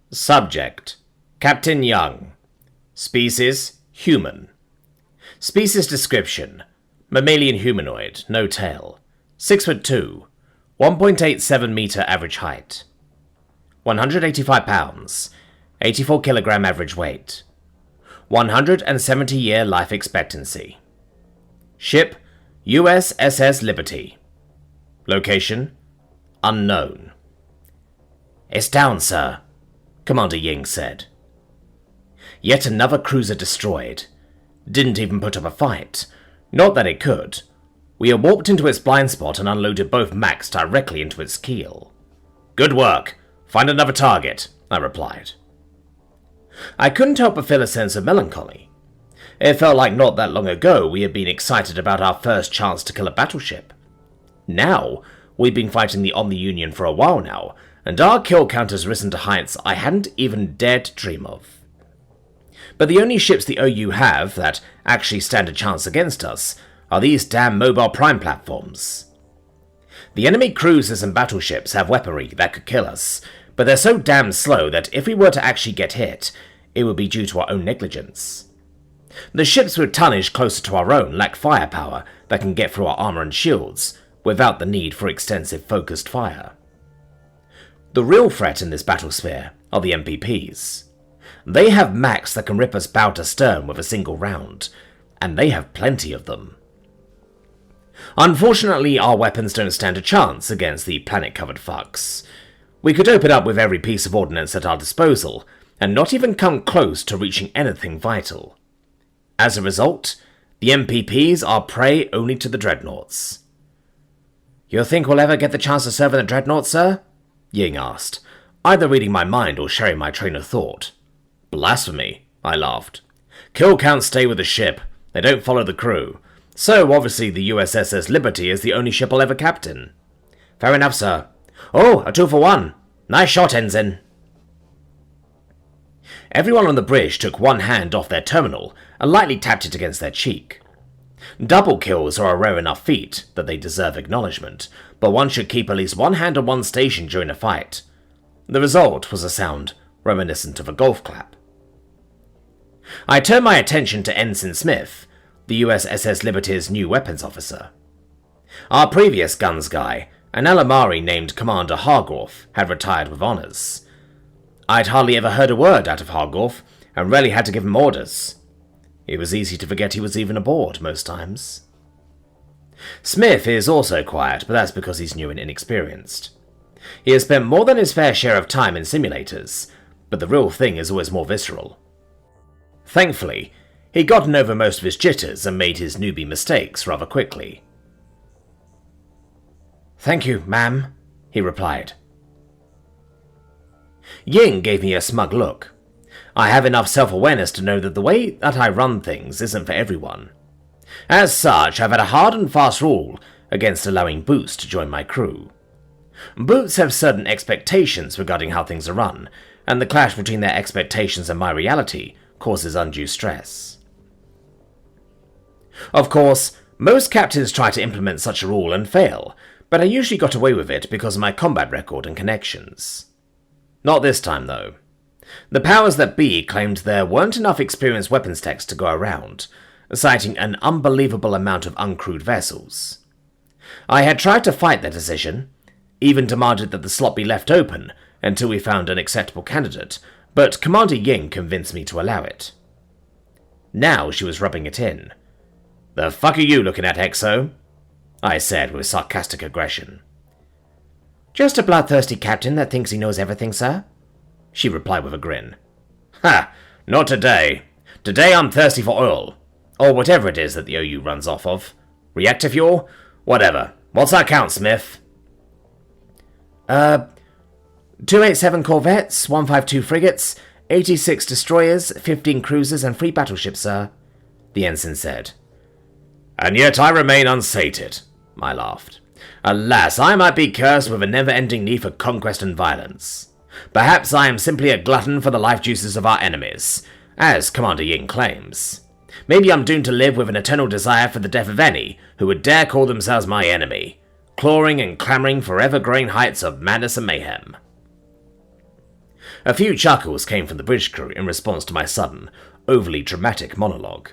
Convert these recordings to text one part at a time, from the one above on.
Subject: Captain Young. Species: human. Species description: mammalian humanoid, no tail. 6'2", 1.87 meter average height. 185 pounds, 84 kilogram average weight. 170-year life expectancy. Ship: USS Liberty. Location: unknown. "It's down, sir," Commander Ying said. Yet another cruiser destroyed. Didn't even put up a fight. Not that it could. We had warped into its blind spot and unloaded both Macs directly into its keel. "Good work. Find another target," I replied. I couldn't help but feel a sense of melancholy. It felt like not that long ago we had been excited about our first chance to kill a battleship. Now, we'd been fighting the Omni-Union for a while now, and our kill count has risen to heights I hadn't even dared to dream of. But the only ships the OU have that actually stand a chance against us are these damn mobile prime platforms. The enemy cruisers and battleships have weaponry that could kill us, but they're so damn slow that if we were to actually get hit, it would be due to our own negligence. The ships with tonnage closer to our own lack firepower that can get through our armor and shields, without the need for extensive focused fire. The real threat in this battlesphere are the MPPs. They have Macs that can rip us bow to stern with a single round, and they have plenty of them. Unfortunately, our weapons don't stand a chance against the planet-covered fucks. We could open up with every piece of ordnance at our disposal, and not even come close to reaching anything vital. As a result, the MPPs are prey only to the dreadnoughts. "You think we'll ever get the chance to serve in a dreadnought, sir?" Ying asked, either reading my mind or sharing my train of thought. "Blasphemy," I laughed. "Kill counts stay with the ship, they don't follow the crew, so obviously the USS Liberty is the only ship I'll ever captain." "Fair enough, sir. Oh, a 2-for-1. Nice shot, Ensign." Everyone on the bridge took one hand off their terminal and lightly tapped it against their cheek. Double kills are a rare enough feat that they deserve acknowledgement, but one should keep at least one hand on one station during a fight. The result was a sound reminiscent of a golf clap. I turned my attention to Ensign Smith, the USS Liberty's new weapons officer. Our previous guns guy, an Alamari named Commander Hargorth, had retired with honours. I'd hardly ever heard a word out of Hargorth, and rarely had to give him orders. It was easy to forget he was even aboard most times. Smith is also quiet, but that's because he's new and inexperienced. He has spent more than his fair share of time in simulators, but the real thing is always more visceral. Thankfully, he'd gotten over most of his jitters and made his newbie mistakes rather quickly. "Thank you, ma'am," he replied. Ying gave me a smug look. I have enough self-awareness to know that the way that I run things isn't for everyone. As such, I've had a hard and fast rule against allowing Boots to join my crew. Boots have certain expectations regarding how things are run, and the clash between their expectations and my reality causes undue stress. Of course, most captains try to implement such a rule and fail, but I usually got away with it because of my combat record and connections. Not this time, though. The powers that be claimed there weren't enough experienced weapons techs to go around, citing an unbelievable amount of uncrewed vessels. I had tried to fight their decision, even demanded that the slot be left open until we found an acceptable candidate, but Commander Ying convinced me to allow it. Now she was rubbing it in. "The fuck are you looking at, Exo?" I said with sarcastic aggression. "Just a bloodthirsty captain that thinks he knows everything, sir," she replied with a grin. "Ha! Not today. Today I'm thirsty for oil. Or whatever it is that the OU runs off of. Reactor fuel? Whatever. What's our count, Smith?" 287 corvettes, 152 frigates, 86 destroyers, 15 cruisers, and 3 battleships, sir," the ensign said. "And yet I remain unsated," I laughed. "Alas, I might be cursed with a never-ending need for conquest and violence. Perhaps I am simply a glutton for the life juices of our enemies, as Commander Ying claims. Maybe I'm doomed to live with an eternal desire for the death of any who would dare call themselves my enemy, clawing and clamouring for ever-growing heights of madness and mayhem." A few chuckles came from the bridge crew in response to my sudden, overly dramatic monologue.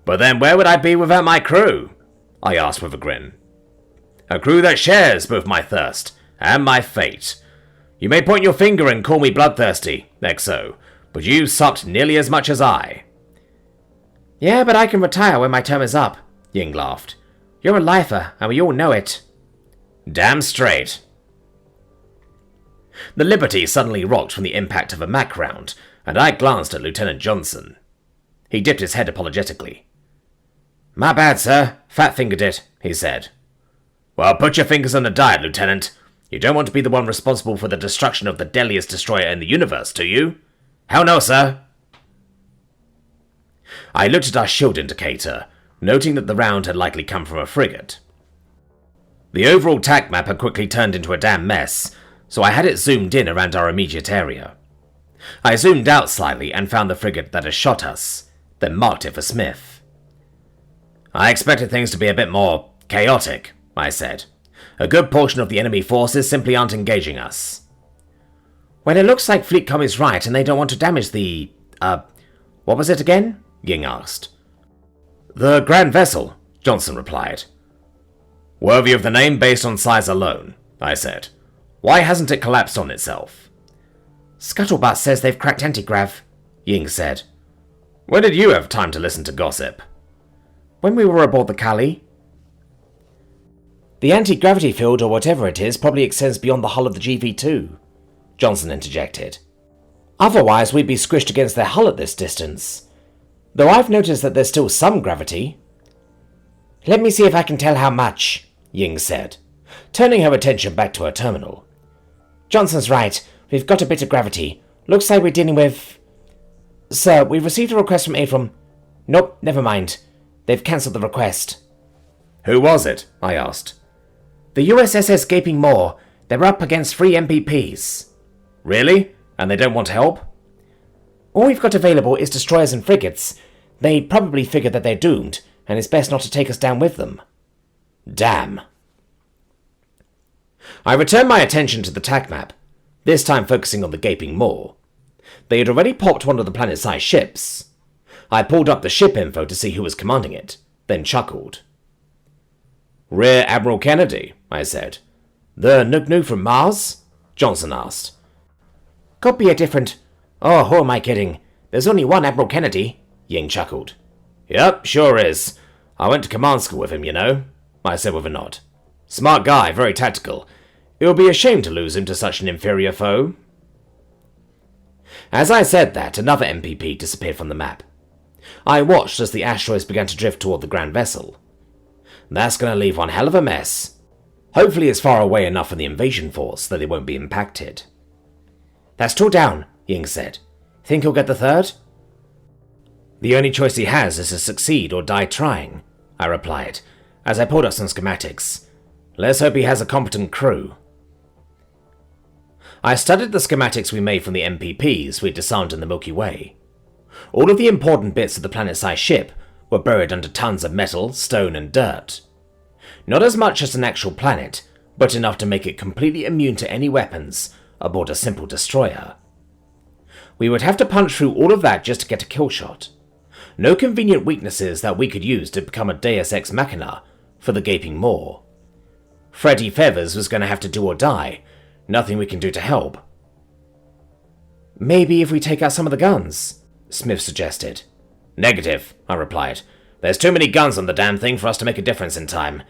"But then where would I be without my crew?" I asked with a grin. "A crew that shares both my thirst and my fate. You may point your finger and call me bloodthirsty, XO, but you sucked nearly as much as I." "Yeah, but I can retire when my term is up," Ying laughed. "You're a lifer, and we all know it." "Damn straight." The Liberty suddenly rocked from the impact of a Mac round, and I glanced at Lieutenant Johnson. He dipped his head apologetically. "My bad, sir. Fat-fingered it," he said. "Well, put your fingers on the diet, Lieutenant. You don't want to be the one responsible for the destruction of the deadliest destroyer in the universe, do you?" "Hell no, sir." I looked at our shield indicator, noting that the round had likely come from a frigate. The overall tac map had quickly turned into a damn mess, so I had it zoomed in around our immediate area. I zoomed out slightly and found the frigate that had shot us, then marked it for Smith. "I expected things to be a bit more chaotic," I said. "A good portion of the enemy forces simply aren't engaging us." "Well, it looks like FleetCom is right and they don't want to damage the... what was it again?" Ying asked. "The Grand Vessel," Johnson replied. "Worthy of the name based on size alone," I said. "Why hasn't it collapsed on itself?" "Scuttlebutt says they've cracked anti-grav," Ying said. "When did you have time to listen to gossip?" "When we were aboard the Kali." "The anti-gravity field, or whatever it is, probably extends beyond the hull of the GV2, Johnson interjected. "Otherwise, we'd be squished against their hull at this distance. Though I've noticed that there's still some gravity." "Let me see if I can tell how much," Ying said, turning her attention back to her terminal. "Johnson's right. We've got a bit of gravity. Looks like we're dealing with... Sir, we've received a request from Abram. Nope, never mind. They've cancelled the request." "Who was it?" I asked. "The USS Gaping Maw. They're up against 3 MPPs. "Really? And they don't want help?" "All we've got available is destroyers and frigates. They probably figured that they're doomed, and it's best not to take us down with them." Damn. I returned my attention to the tac map, this time focusing on the Gaping Maw. They had already popped one of the planet-sized ships. I pulled up the ship info to see who was commanding it, then chuckled. "Rear Admiral Kennedy," I said. "The Nugnu from Mars?" Johnson asked. "Could be a different... Oh, who am I kidding? There's only one Admiral Kennedy," Ying chuckled. "Yep, sure is. I went to command school with him, you know," I said with a nod. "Smart guy, very tactical. It would be a shame to lose him to such an inferior foe." As I said that, another MPP disappeared from the map. I watched as the asteroids began to drift toward the Grand Vessel. That's going to leave one hell of a mess. Hopefully it's far away enough from the invasion force that they won't be impacted. "That's 2 down," Ying said. "Think he'll get the 3rd? "The only choice he has is to succeed or die trying," I replied, as I pulled up some schematics. "Let's hope he has a competent crew." I studied the schematics we made from the MPPs we'd disarmed in the Milky Way. All of the important bits of the planet-sized ship were buried under tons of metal, stone, and dirt. Not as much as an actual planet, but enough to make it completely immune to any weapons aboard a simple destroyer. We would have to punch through all of that just to get a kill shot. No convenient weaknesses that we could use to become a Deus Ex Machina for the Gaping Maw. Freddy Feathers was going to have to do or die. Nothing we can do to help. "Maybe if we take out some of the guns," Smith suggested. "Negative," I replied. "There's too many guns on the damn thing for us to make a difference in time.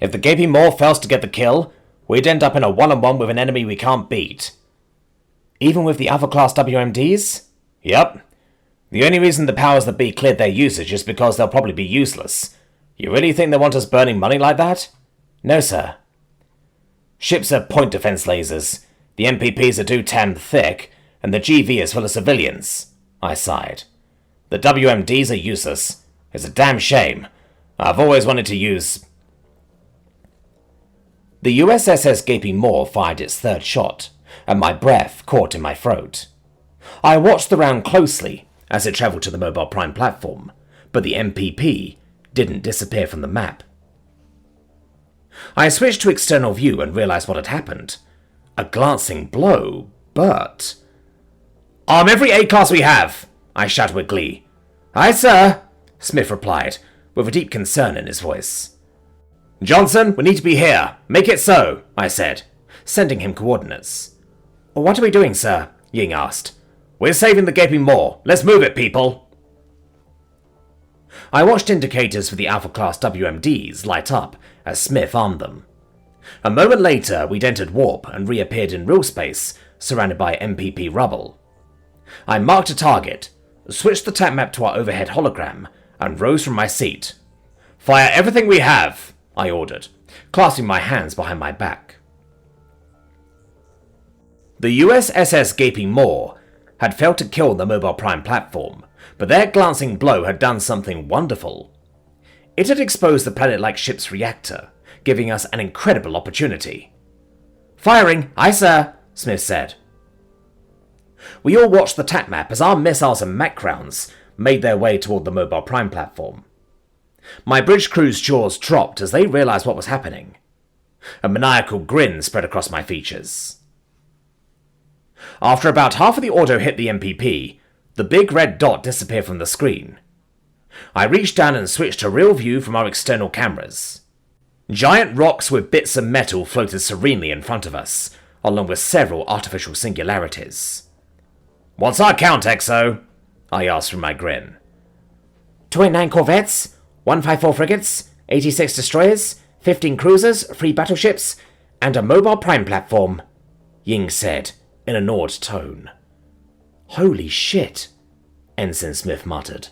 If the Gaping Maw fails to get the kill, we'd end up in a one-on-one with an enemy we can't beat." "Even with the other class WMDs?" "Yep. The only reason the powers that be cleared their usage is because they'll probably be useless. You really think they want us burning money like that?" "No, sir." "Ships are point defense lasers, the MPPs are too damn thick, and the GV is full of civilians," I sighed. "The WMDs are useless. It's a damn shame. I've always wanted to use..." The USS Gaping Maw fired its 3rd shot, and my breath caught in my throat. I watched the round closely as it travelled to the Mobile Prime platform, but the MPP didn't disappear from the map. I switched to external view and realized what had happened. A glancing blow, But... "Arm every A-class we have!" I shouted with glee. "Aye, sir," Smith replied, with a deep concern in his voice. "Johnson, we need to be here. Make it so," I said, sending him coordinates. "What are we doing, sir?" Ying asked. "We're saving the Gaping Maw. Let's move it, people." I watched indicators for the Alpha-class WMDs light up as Smith armed them. A moment later, we'd entered warp and reappeared in real space, surrounded by MPP rubble. I marked a target, switched the tap map to our overhead hologram, and rose from my seat. "Fire everything we have," I ordered, clasping my hands behind my back. The USS Gaping Maw had failed to kill the Mobile Prime platform, but their glancing blow had done something wonderful. It had exposed the planet-like ship's reactor, giving us an incredible opportunity. "Firing, aye sir," Smith said. We all watched the tap map as our missiles and mech rounds made their way toward the Mobile Prime platform. My bridge crew's jaws dropped as they realized what was happening. A maniacal grin spread across my features. After about half of the auto hit the MPP, the big red dot disappeared from the screen. I reached down and switched to real view from our external cameras. Giant rocks with bits of metal floated serenely in front of us, along with several artificial singularities. "What's our count, XO?" I asked from my grin. 29 corvettes, 154 frigates, 86 destroyers, 15 cruisers, 3 battleships, and a Mobile Prime platform, Ying said in an awed tone. "Holy shit," Ensign Smith muttered.